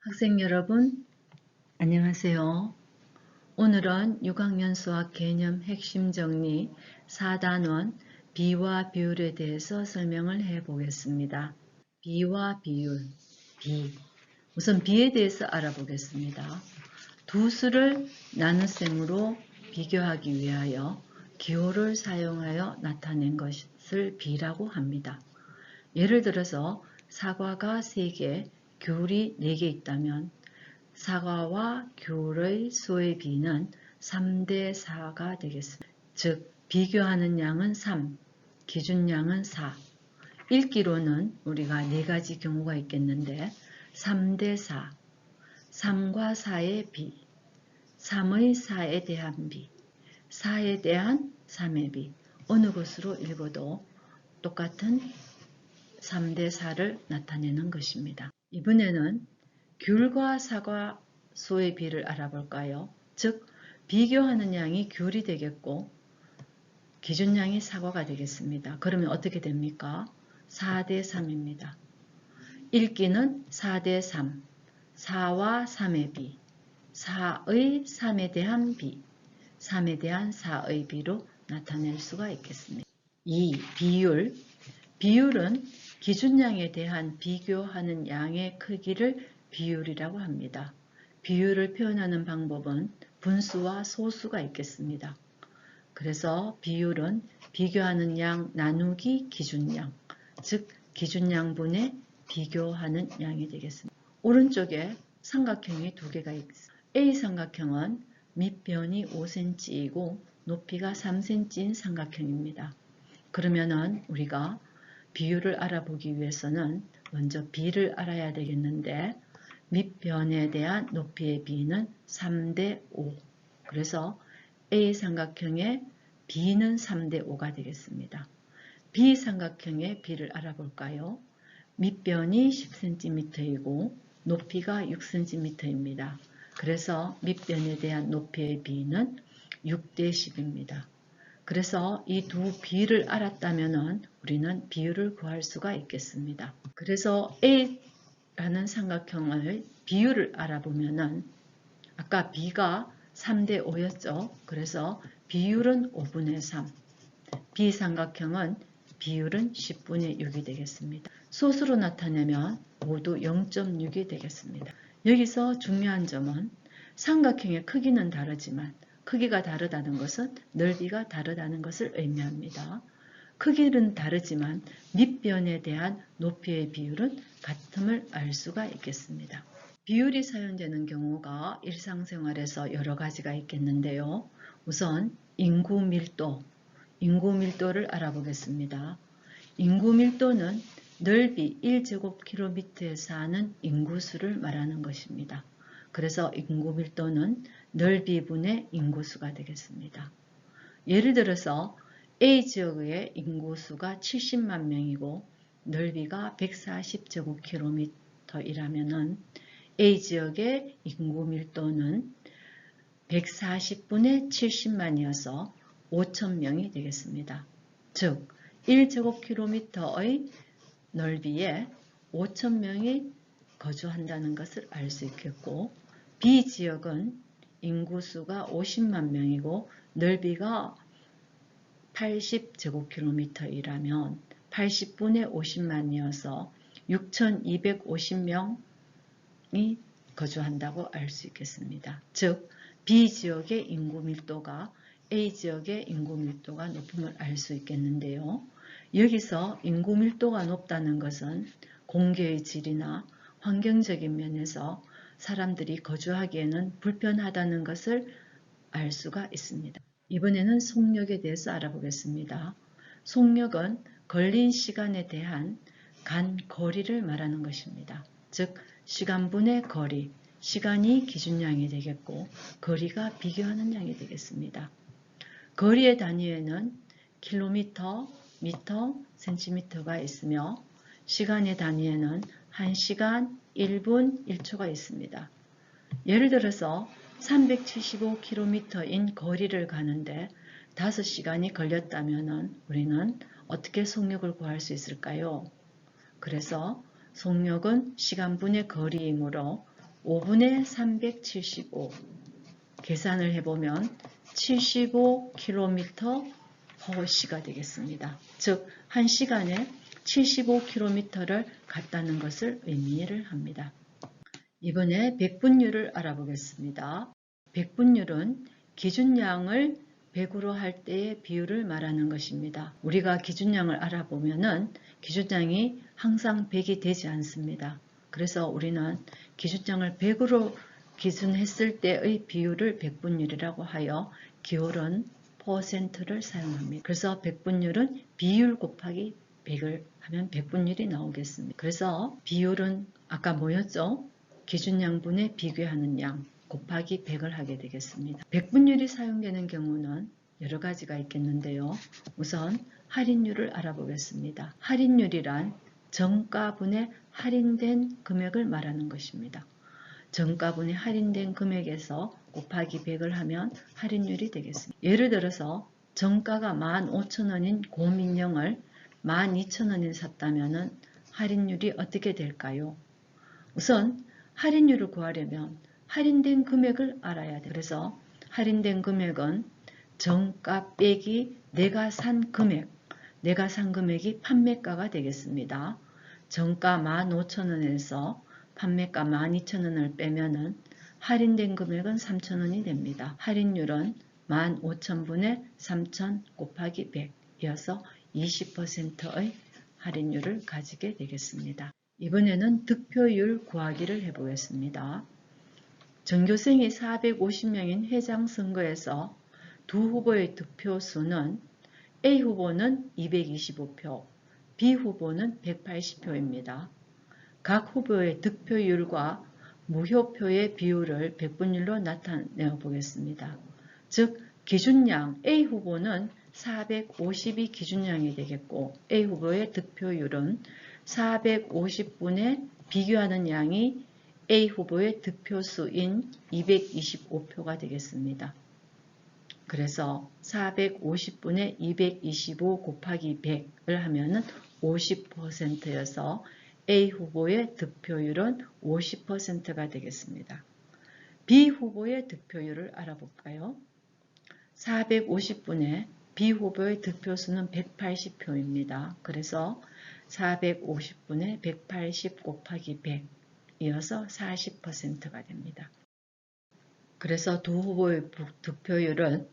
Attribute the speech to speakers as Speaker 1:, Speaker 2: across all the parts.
Speaker 1: 학생 여러분, 안녕하세요. 오늘은 6학년 수학 개념 핵심 정리 4단원 비와 비율에 대해서 설명을 해 보겠습니다. 비와 비율, 비. 우선 비에 대해서 알아보겠습니다. 두 수를 나눗셈으로 비교하기 위하여 기호를 사용하여 나타낸 것을 비라고 합니다. 예를 들어서 사과가 3개, 귤이 4개 있다면 사과와 귤의 수의 비는 3대 4가 되겠습니다. 즉 비교하는 양은 3, 기준량은 4. 읽기로는 우리가 4가지 경우가 있겠는데 3대 4, 3과 4의 비, 3의 4에 대한 비, 4에 대한 3의 비, 어느 것으로 읽어도 똑같은 3대 4를 나타내는 것입니다. 이번에는 귤과 사과 수의 비를 알아볼까요? 즉 비교하는 양이 귤이 되겠고 기준량이 사과가 되겠습니다. 그러면 어떻게 됩니까? 4대 3입니다. 읽기는 4대 3, 4와 3의 비, 4의 3에 대한 비, 3에 대한 4의 비로 나타낼 수가 있겠습니다. 2. 비율. 비율은 기준량에 대한 비교하는 양의 크기를 비율이라고 합니다. 비율을 표현하는 방법은 분수와 소수가 있겠습니다. 그래서 비율은 비교하는 양 나누기 기준량, 즉 기준량분의 비교하는 양이 되겠습니다. 오른쪽에 삼각형이 2개가 있습니다. A 삼각형은 밑변이 5cm이고 높이가 3cm인 삼각형입니다. 그러면은 우리가 비율을 알아보기 위해서는 먼저 B를 알아야 되겠는데 밑변에 대한 높이의 B는 3대 5. 그래서 A 삼각형의 B는 3대 5가 되겠습니다. B 삼각형의 B를 알아볼까요? 밑변이 10cm이고 높이가 6cm입니다. 그래서 밑변에 대한 높이의 B는 6대 10입니다. 그래서 이 두 비를 알았다면 우리는 비율을 구할 수가 있겠습니다. 그래서 A라는 삼각형의 비율을 알아보면 아까 B가 3대 5였죠. 그래서 비율은 5분의 3, B 삼각형은 비율은 10분의 6이 되겠습니다. 소수로 나타내면 모두 0.6이 되겠습니다. 여기서 중요한 점은 삼각형의 크기는 다르지만 크기가 다르다는 것은 넓이가 다르다는 것을 의미합니다. 크기는 다르지만 밑변에 대한 높이의 비율은 같음을 알 수가 있겠습니다. 비율이 사용되는 경우가 일상생활에서 여러 가지가 있겠는데요. 우선 인구 밀도를 알아보겠습니다. 인구 밀도는 넓이 1제곱킬로미터에 사는 인구수를 말하는 것입니다. 그래서 인구 밀도는 넓이분의 인구수가 되겠습니다. 예를 들어서 A지역의 인구수가 70만 명이고 넓이가 140제곱킬로미터이라면 A지역의 인구 밀도는 140분의 70만이어서 5,000명이 되겠습니다. 즉 1제곱킬로미터의 넓이에 5,000명이 거주한다는 것을 알 수 있겠고 B지역은 인구수가 50만 명이고 넓이가 80제곱킬로미터이라면 80분의 50만이어서 6,250명이 거주한다고 알 수 있겠습니다. 즉 B지역의 인구 밀도가 A지역의 인구 밀도가 높음을 알 수 있겠는데요. 여기서 인구 밀도가 높다는 것은 공기의 질이나 환경적인 면에서 사람들이 거주하기에는 불편하다는 것을 알 수가 있습니다. 이번에는 속력에 대해서 알아보겠습니다. 속력은 걸린 시간에 대한 간 거리를 말하는 것입니다. 즉 시간분의 거리, 시간이 기준량이 되겠고 거리가 비교하는 양이 되겠습니다. 거리의 단위에는 킬로미터, 미터, 센티미터가 있으며 시간의 단위에는 1시간, 1분, 1초가 있습니다. 예를 들어서 375km인 거리를 가는데 5시간이 걸렸다면 우리는 어떻게 속력을 구할 수 있을까요? 그래서 속력은 시간분의 거리이므로 5분의 375 계산을 해보면 75km/h가 되겠습니다. 즉 1시간에 75km를 갔다는 것을 의미를 합니다. 이번에 백분율을 알아보겠습니다. 백분율은 기준량을 100으로 할 때의 비율을 말하는 것입니다. 우리가 기준량을 알아보면은 기준량이 항상 100이 되지 않습니다. 그래서 우리는 기준량을 100으로 기준했을 때의 비율을 백분율이라고 하여 기울은 퍼센트를 사용합니다. 그래서 백분율은 비율 곱하기 100을 하면 백분율이 나오겠습니다. 그래서 비율은 아까 뭐였죠? 기준양분에 비교하는 양 곱하기 100을 하게 되겠습니다. 백분율이 사용되는 경우는 여러 가지가 있겠는데요. 우선 할인율을 알아보겠습니다. 할인율이란 정가분의 할인된 금액을 말하는 것입니다. 정가분의 할인된 금액에서 곱하기 100을 하면 할인율이 되겠습니다. 예를 들어서 정가가 15,000원인 고민형을 12,000원에 샀다면 할인율이 어떻게 될까요? 우선 할인율을 구하려면 할인된 금액을 알아야 돼요. 그래서 할인된 금액은 정가 빼기 내가 산 금액이 판매가가 되겠습니다. 정가 15,000원에서 판매가 12,000원을 빼면은 할인된 금액은 3,000원이 됩니다. 할인율은 15,000분의 3,000 곱하기 100 이어서 20%의 할인율을 가지게 되겠습니다. 이번에는 득표율 구하기를 해보겠습니다. 전교생이 450명인 회장 선거에서 두 후보의 득표수는 A 후보는 225표, B 후보는 180표입니다. 각 후보의 득표율과 무효표의 비율을 백분율로 나타내 보겠습니다. 즉 기준량 A 후보는 450이 기준량이 되겠고 A 후보의 득표율은 450분의 비교하는 양이 A 후보의 득표수인 225표가 되겠습니다. 그래서 450분의 225 곱하기 100을 하면은 50%여서 A 후보의 득표율은 50%가 되겠습니다. B 후보의 득표율을 알아볼까요? 450분의 B 후보의 득표수는 180표입니다. 그래서 450분의 180 곱하기 100 이어서 40%가 됩니다. 그래서 두 후보의 득표율은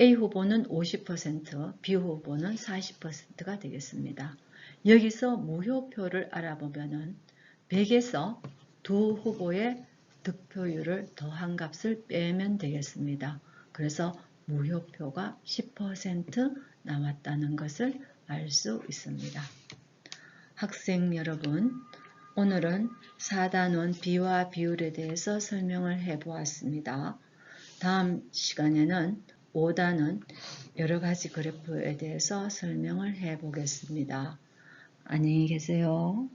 Speaker 1: A 후보는 50%, B 후보는 40%가 되겠습니다. 여기서 무효표를 알아보면은 100에서 두 후보의 득표율을 더한 값을 빼면 되겠습니다. 그래서 무효표가 10% 나왔다는 것을 알 수 있습니다. 학생 여러분, 오늘은 4단원 비와 비율에 대해서 설명을 해 보았습니다. 다음 시간에는 5단원 여러 가지 그래프에 대해서 설명을 해 보겠습니다. 안녕히 계세요.